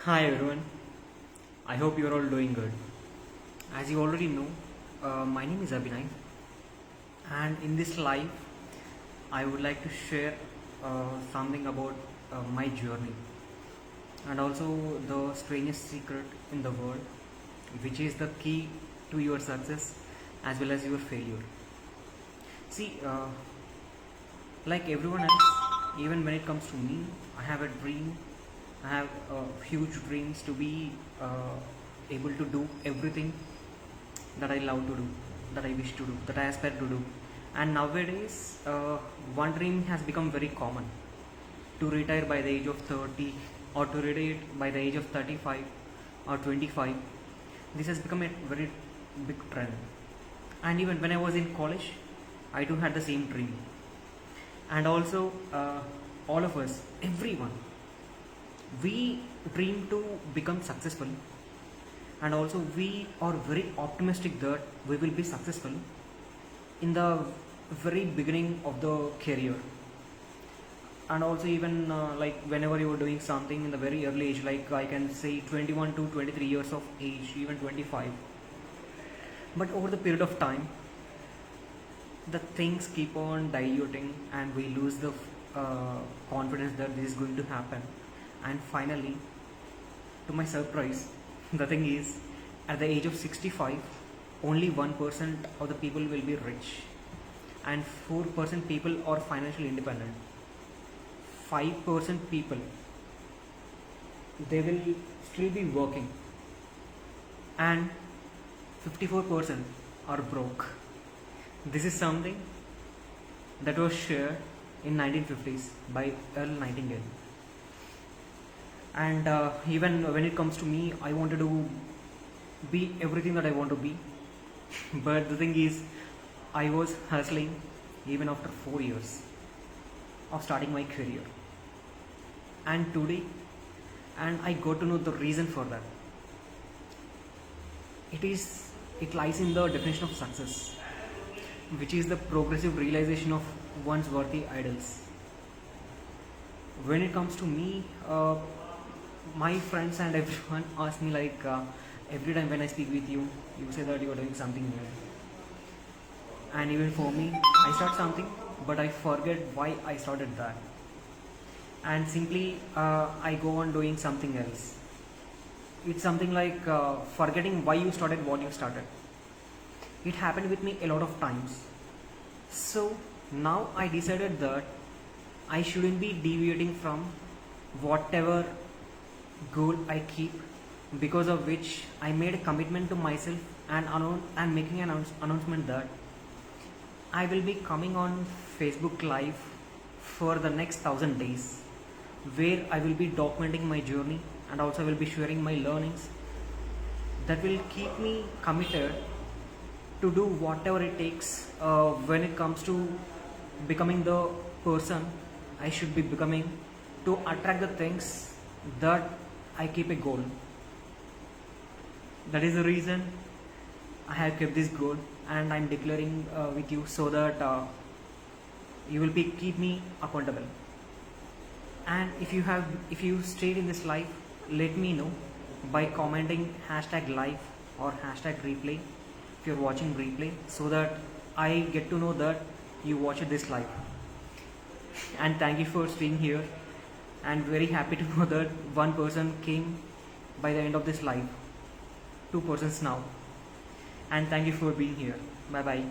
Hi everyone, I hope you're all doing good. As you already know, my name is Abhinay, and in this live, I would like to share something about my journey and also the strangest secret in the world, which is the key to your success as well as your failure. See, like everyone else, even when it comes to me, I have a dream. I have huge dreams to be able to do everything that I love to do, that I wish to do, that I aspire to do. And nowadays, one dream has become very common, to retire by the age of 30 or to retire by the age of 35 or 25. This has become a very big trend. And even when I was in college, I too had the same dream. And also, all of us, everyone, we dream to become successful, and also we are very optimistic that we will be successful in the very beginning of the career. And also even like whenever you are doing something in the very early age, like I can say 21 to 23 years of age, even 25. But over the period of time, the things keep on diluting and we lose the confidence that this is going to happen. And finally, to my surprise, the thing is, at the age of 65, only 1% of the people will be rich, and 4% people are financially independent. 5% people, they will still be working, and 54% are broke. This is something that was shared in 1950s by Earl Nightingale. And even when it comes to me, I wanted to be everything that I want to be. But the thing is, I was hustling even after 4 years of starting my career. And today, and I got to know the reason for that. It lies in the definition of success, which is the progressive realization of one's worthy ideals. When it comes to me, my friends and everyone ask me like every time when I speak with you, you say that you are doing something new. And even for me, I start something, but I forget why I started that. And simply I go on doing something else. It's something like forgetting why you started what you started. It happened with me a lot of times. So now I decided that I shouldn't be deviating from whatever goal I keep, because of which I made a commitment to myself and making an announcement that I will be coming on Facebook Live for the next 1,000 days, where I will be documenting my journey and also I will be sharing my learnings that will keep me committed to do whatever it takes when it comes to becoming the person I should be becoming, to attract the things that I keep a goal. That is the reason I have kept this goal, and I'm declaring with you so that you will keep me accountable. And if you stayed in this life, let me know by commenting #live or #replay if you're watching replay, so that I get to know that you watched this live. And thank you for staying here, and very happy to know that one person came by the end of this live, 2 persons now. And thank you for being here. Bye bye.